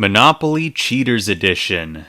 Monopoly Cheaters Edition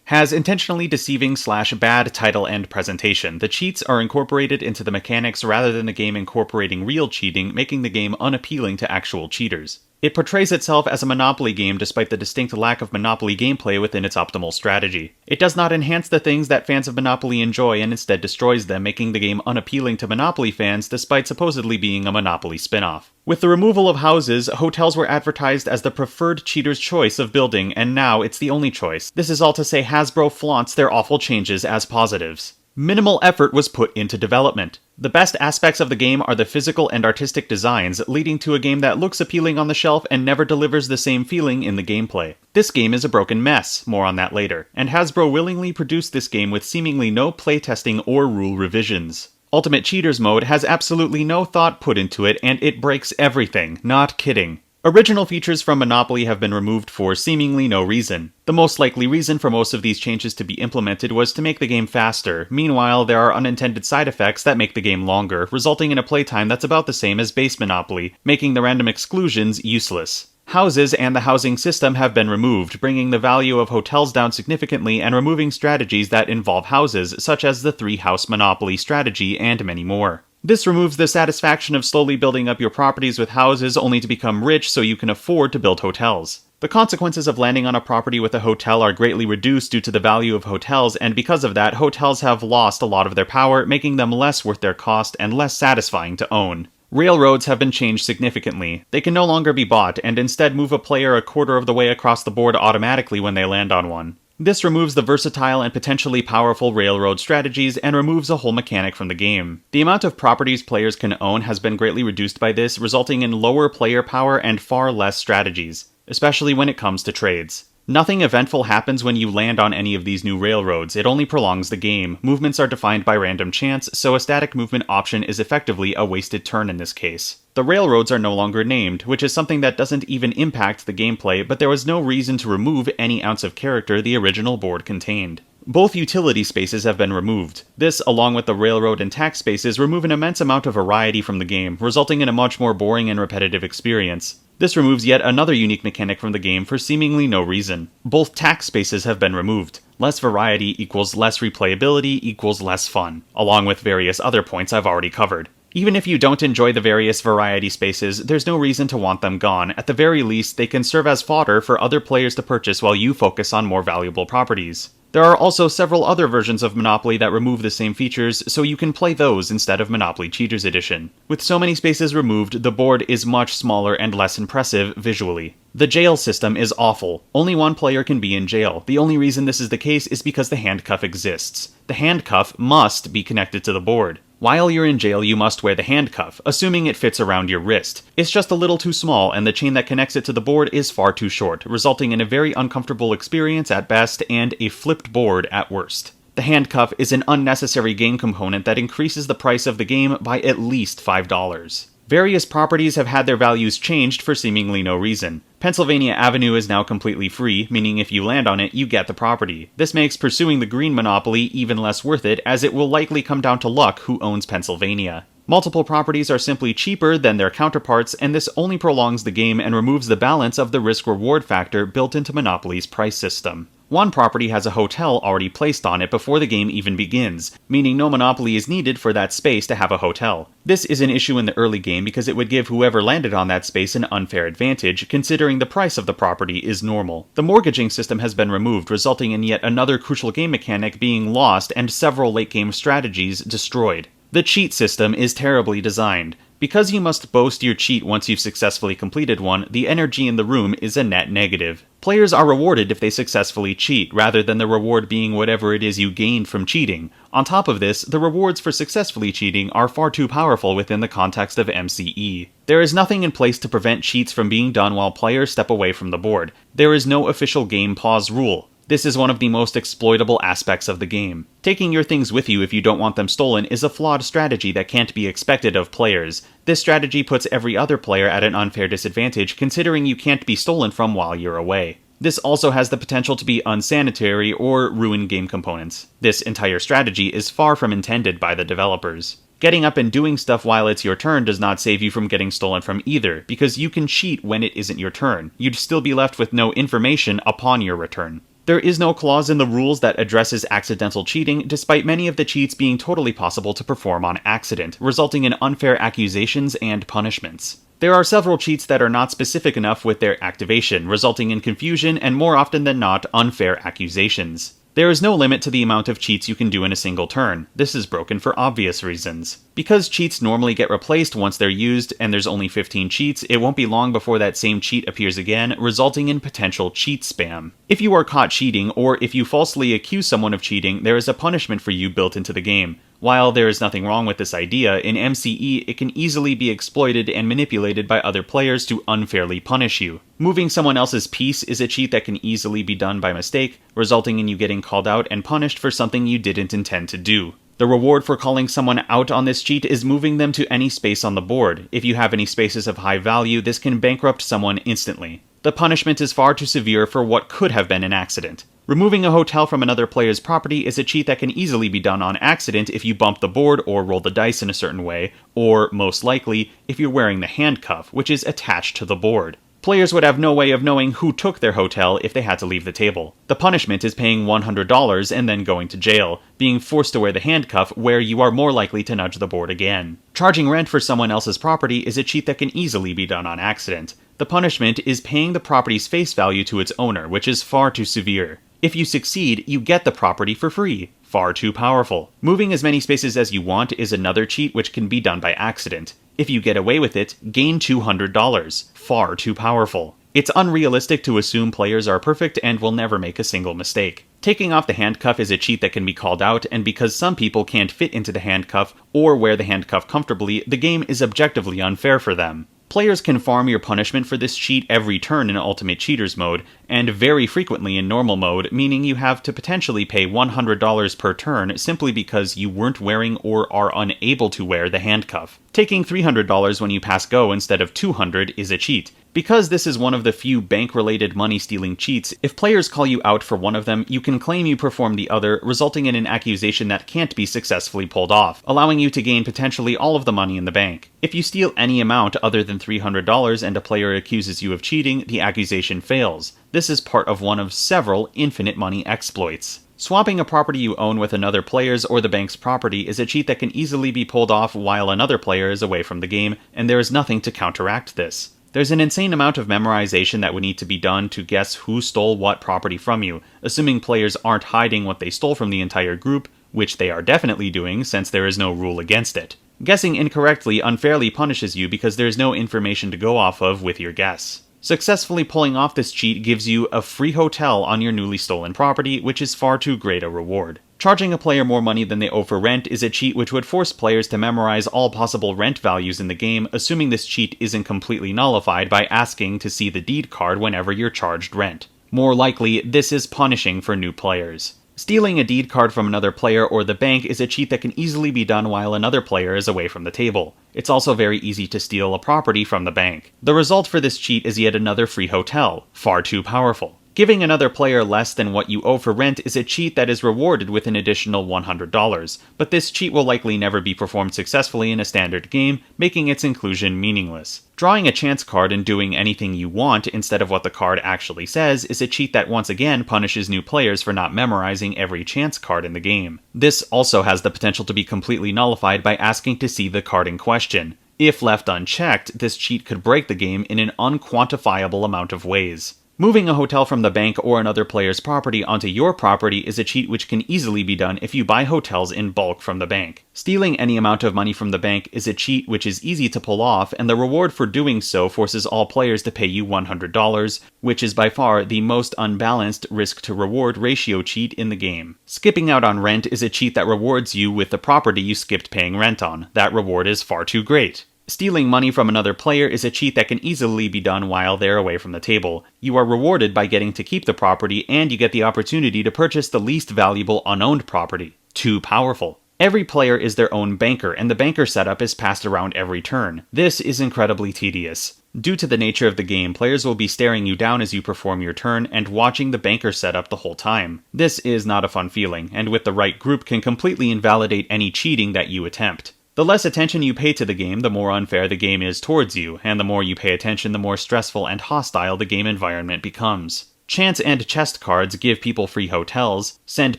has intentionally deceiving/bad title and presentation. The cheats are incorporated into the mechanics rather than the game incorporating real cheating, making the game unappealing to actual cheaters. It portrays itself as a Monopoly game despite the distinct lack of Monopoly gameplay within its optimal strategy. It does not enhance the things that fans of Monopoly enjoy and instead destroys them, making the game unappealing to Monopoly fans despite supposedly being a Monopoly spin-off. With the removal of houses, hotels were advertised as the preferred cheater's choice of building, and now it's the only choice. This is all to say Hasbro flaunts their awful changes as positives. Minimal effort was put into development. The best aspects of the game are the physical and artistic designs, leading to a game that looks appealing on the shelf and never delivers the same feeling in the gameplay. This game is a broken mess, more on that later, and Hasbro willingly produced this game with seemingly no playtesting or rule revisions. Ultimate Cheaters mode has absolutely no thought put into it, and it breaks everything, not kidding. Original features from Monopoly have been removed for seemingly no reason. The most likely reason for most of these changes to be implemented was to make the game faster. Meanwhile, there are unintended side effects that make the game longer, resulting in a playtime that's about the same as base Monopoly, making the random exclusions useless. Houses and the housing system have been removed, bringing the value of hotels down significantly and removing strategies that involve houses, such as the 3-house Monopoly strategy and many more. This removes the satisfaction of slowly building up your properties with houses only to become rich so you can afford to build hotels. The consequences of landing on a property with a hotel are greatly reduced due to the value of hotels, and because of that, hotels have lost a lot of their power, making them less worth their cost and less satisfying to own. Railroads have been changed significantly. They can no longer be bought, and instead move a player a quarter of the way across the board automatically when they land on one. This removes the versatile and potentially powerful railroad strategies and removes a whole mechanic from the game. The amount of properties players can own has been greatly reduced by this, resulting in lower player power and far less strategies, especially when it comes to trades. Nothing eventful happens when you land on any of these new railroads, it only prolongs the game. Movements are defined by random chance, so a static movement option is effectively a wasted turn in this case. The railroads are no longer named, which is something that doesn't even impact the gameplay, but there was no reason to remove any ounce of character the original board contained. Both utility spaces have been removed. This, along with the railroad and tax spaces, remove an immense amount of variety from the game, resulting in a much more boring and repetitive experience. This removes yet another unique mechanic from the game for seemingly no reason. Both tax spaces have been removed. Less variety equals less replayability equals less fun, along with various other points I've already covered. Even if you don't enjoy the various variety spaces, there's no reason to want them gone. At the very least, they can serve as fodder for other players to purchase while you focus on more valuable properties. There are also several other versions of Monopoly that remove the same features, so you can play those instead of Monopoly Cheaters Edition. With so many spaces removed, the board is much smaller and less impressive visually. The jail system is awful. Only one player can be in jail. The only reason this is the case is because the handcuff exists. The handcuff must be connected to the board. While you're in jail, you must wear the handcuff, assuming it fits around your wrist. It's just a little too small, and the chain that connects it to the board is far too short, resulting in a very uncomfortable experience at best and a flipped board at worst. The handcuff is an unnecessary game component that increases the price of the game by at least $5. Various properties have had their values changed for seemingly no reason. Pennsylvania Avenue is now completely free, meaning if you land on it, you get the property. This makes pursuing the green monopoly even less worth it, as it will likely come down to luck who owns Pennsylvania. Multiple properties are simply cheaper than their counterparts, and this only prolongs the game and removes the balance of the risk-reward factor built into Monopoly's price system. One property has a hotel already placed on it before the game even begins, meaning no Monopoly is needed for that space to have a hotel. This is an issue in the early game because it would give whoever landed on that space an unfair advantage, considering the price of the property is normal. The mortgaging system has been removed, resulting in yet another crucial game mechanic being lost and several late-game strategies destroyed. The cheat system is terribly designed. Because you must boast your cheat once you've successfully completed one, the energy in the room is a net negative. Players are rewarded if they successfully cheat, rather than the reward being whatever it is you gained from cheating. On top of this, the rewards for successfully cheating are far too powerful within the context of MCE. There is nothing in place to prevent cheats from being done while players step away from the board. There is no official game pause rule. This is one of the most exploitable aspects of the game. Taking your things with you if you don't want them stolen is a flawed strategy that can't be expected of players. This strategy puts every other player at an unfair disadvantage, considering you can't be stolen from while you're away. This also has the potential to be unsanitary or ruin game components. This entire strategy is far from intended by the developers. Getting up and doing stuff while it's your turn does not save you from getting stolen from either, because you can cheat when it isn't your turn. You'd still be left with no information upon your return. There is no clause in the rules that addresses accidental cheating, despite many of the cheats being totally possible to perform on accident, resulting in unfair accusations and punishments. There are several cheats that are not specific enough with their activation, resulting in confusion and, more often than not, unfair accusations. There is no limit to the amount of cheats you can do in a single turn. This is broken for obvious reasons. Because cheats normally get replaced once they're used, and there's only 15 cheats, it won't be long before that same cheat appears again, resulting in potential cheat spam. If you are caught cheating, or if you falsely accuse someone of cheating, there is a punishment for you built into the game. While there is nothing wrong with this idea, in MCE it can easily be exploited and manipulated by other players to unfairly punish you. Moving someone else's piece is a cheat that can easily be done by mistake, resulting in you getting called out and punished for something you didn't intend to do. The reward for calling someone out on this cheat is moving them to any space on the board. If you have any spaces of high value, this can bankrupt someone instantly. The punishment is far too severe for what could have been an accident. Removing a hotel from another player's property is a cheat that can easily be done on accident if you bump the board or roll the dice in a certain way, or, most likely, if you're wearing the handcuff, which is attached to the board. Players would have no way of knowing who took their hotel if they had to leave the table. The punishment is paying $100 and then going to jail, being forced to wear the handcuff where you are more likely to nudge the board again. Charging rent for someone else's property is a cheat that can easily be done on accident. The punishment is paying the property's face value to its owner, which is far too severe. If you succeed, you get the property for free. Far too powerful. Moving as many spaces as you want is another cheat which can be done by accident. If you get away with it, gain $200. Far too powerful. It's unrealistic to assume players are perfect and will never make a single mistake. Taking off the handcuff is a cheat that can be called out, and because some people can't fit into the handcuff or wear the handcuff comfortably, the game is objectively unfair for them. Players can farm your punishment for this cheat every turn in Ultimate Cheaters mode, and very frequently in normal mode, meaning you have to potentially pay $100 per turn simply because you weren't wearing or are unable to wear the handcuff. Taking $300 when you pass go instead of $200 is a cheat. Because this is one of the few bank-related money-stealing cheats, if players call you out for one of them, you can claim you performed the other, resulting in an accusation that can't be successfully pulled off, allowing you to gain potentially all of the money in the bank. If you steal any amount other than $300 and a player accuses you of cheating, the accusation fails. This is part of one of several infinite money exploits. Swapping a property you own with another player's or the bank's property is a cheat that can easily be pulled off while another player is away from the game, and there is nothing to counteract this. There's an insane amount of memorization that would need to be done to guess who stole what property from you, assuming players aren't hiding what they stole from the entire group, which they are definitely doing since there is no rule against it. Guessing incorrectly unfairly punishes you because there's no information to go off of with your guess. Successfully pulling off this cheat gives you a free hotel on your newly stolen property, which is far too great a reward. Charging a player more money than they owe for rent is a cheat which would force players to memorize all possible rent values in the game, assuming this cheat isn't completely nullified by asking to see the deed card whenever you're charged rent. More likely, this is punishing for new players. Stealing a deed card from another player or the bank is a cheat that can easily be done while another player is away from the table. It's also very easy to steal a property from the bank. The result for this cheat is yet another free hotel. Far too powerful. Giving another player less than what you owe for rent is a cheat that is rewarded with an additional $100, but this cheat will likely never be performed successfully in a standard game, making its inclusion meaningless. Drawing a chance card and doing anything you want instead of what the card actually says is a cheat that once again punishes new players for not memorizing every chance card in the game. This also has the potential to be completely nullified by asking to see the card in question. If left unchecked, this cheat could break the game in an unquantifiable amount of ways. Moving a hotel from the bank or another player's property onto your property is a cheat which can easily be done if you buy hotels in bulk from the bank. Stealing any amount of money from the bank is a cheat which is easy to pull off, and the reward for doing so forces all players to pay you $100, which is by far the most unbalanced risk-to-reward ratio cheat in the game. Skipping out on rent is a cheat that rewards you with the property you skipped paying rent on. That reward is far too great. Stealing money from another player is a cheat that can easily be done while they're away from the table. You are rewarded by getting to keep the property, and you get the opportunity to purchase the least valuable unowned property. Too powerful. Every player is their own banker, and the banker setup is passed around every turn. This is incredibly tedious. Due to the nature of the game, players will be staring you down as you perform your turn and watching the banker setup the whole time. This is not a fun feeling, and with the right group can completely invalidate any cheating that you attempt. The less attention you pay to the game, the more unfair the game is towards you, and the more you pay attention, the more stressful and hostile the game environment becomes. Chance and chest cards give people free hotels, send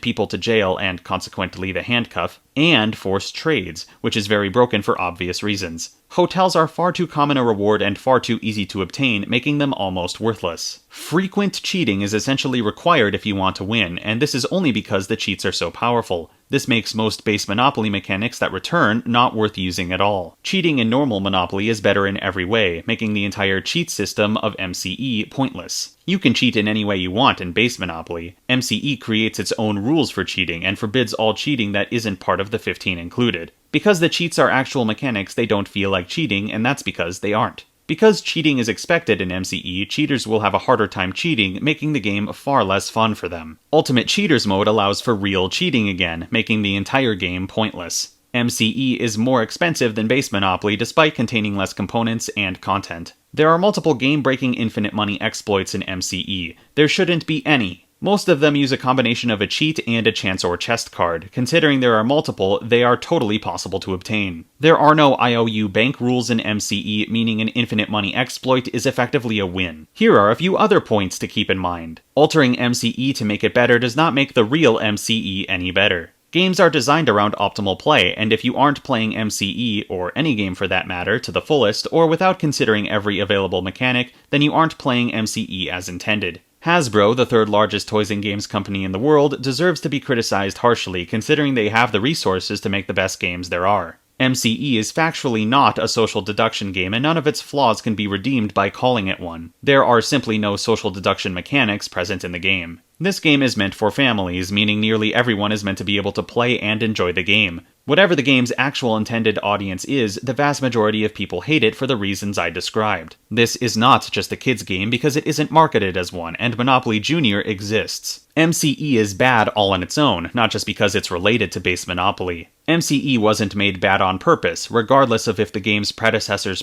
people to jail and consequently the handcuff, and force trades, which is very broken for obvious reasons. Hotels are far too common a reward and far too easy to obtain, making them almost worthless. Frequent cheating is essentially required if you want to win, and this is only because the cheats are so powerful. This makes most base Monopoly mechanics that return not worth using at all. Cheating in normal Monopoly is better in every way, making the entire cheat system of MCE pointless. You can cheat in any way you want in base Monopoly. MCE creates its own rules for cheating and forbids all cheating that isn't part of the 15 included. Because the cheats are actual mechanics, they don't feel like cheating, and that's because they aren't. Because cheating is expected in MCE, cheaters will have a harder time cheating, making the game far less fun for them. Ultimate Cheaters mode allows for real cheating again, making the entire game pointless. MCE is more expensive than base Monopoly despite containing less components and content. There are multiple game-breaking infinite money exploits in MCE. There shouldn't be any. Most of them use a combination of a cheat and a chance or chest card. Considering there are multiple, they are totally possible to obtain. There are no IOU bank rules in MCE, meaning an infinite money exploit is effectively a win. Here are a few other points to keep in mind. Altering MCE to make it better does not make the real MCE any better. Games are designed around optimal play, and if you aren't playing MCE, or any game for that matter, to the fullest, or without considering every available mechanic, then you aren't playing MCE as intended. Hasbro, the third largest toys and games company in the world, deserves to be criticized harshly considering they have the resources to make the best games there are. MCE is factually not a social deduction game, and none of its flaws can be redeemed by calling it one. There are simply no social deduction mechanics present in the game. This game is meant for families, meaning nearly everyone is meant to be able to play and enjoy the game. Whatever the game's actual intended audience is, the vast majority of people hate it for the reasons I described. This is not just a kids game because it isn't marketed as one, and Monopoly Junior exists. MCE is bad all on its own, not just because it's related to base Monopoly. MCE wasn't made bad on purpose, regardless of if the game's predecessors'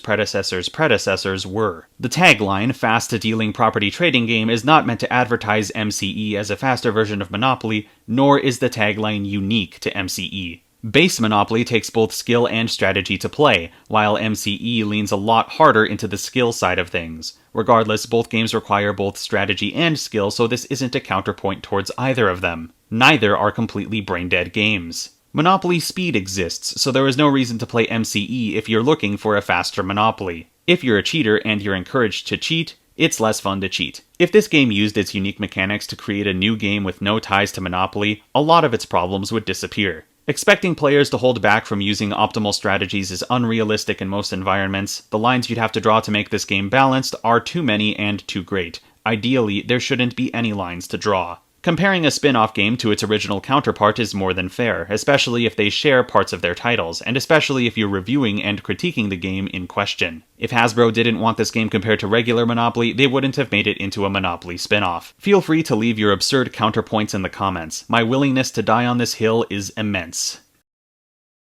were. The tagline, Fast Dealing Property Trading Game, is not meant to advertise MCE as a faster version of Monopoly, nor is the tagline unique to MCE. Base Monopoly takes both skill and strategy to play, while MCE leans a lot harder into the skill side of things. Regardless, both games require both strategy and skill, so this isn't a counterpoint towards either of them. Neither are completely brain-dead games. Monopoly Speed exists, so there is no reason to play MCE if you're looking for a faster Monopoly. If you're a cheater and you're encouraged to cheat, it's less fun to cheat. If this game used its unique mechanics to create a new game with no ties to Monopoly, a lot of its problems would disappear. Expecting players to hold back from using optimal strategies is unrealistic in most environments. The lines you'd have to draw to make this game balanced are too many and too great. Ideally, there shouldn't be any lines to draw. Comparing a spin-off game to its original counterpart is more than fair, especially if they share parts of their titles, and especially if you're reviewing and critiquing the game in question. If Hasbro didn't want this game compared to regular Monopoly, they wouldn't have made it into a Monopoly spin-off. Feel free to leave your absurd counterpoints in the comments. My willingness to die on this hill is immense.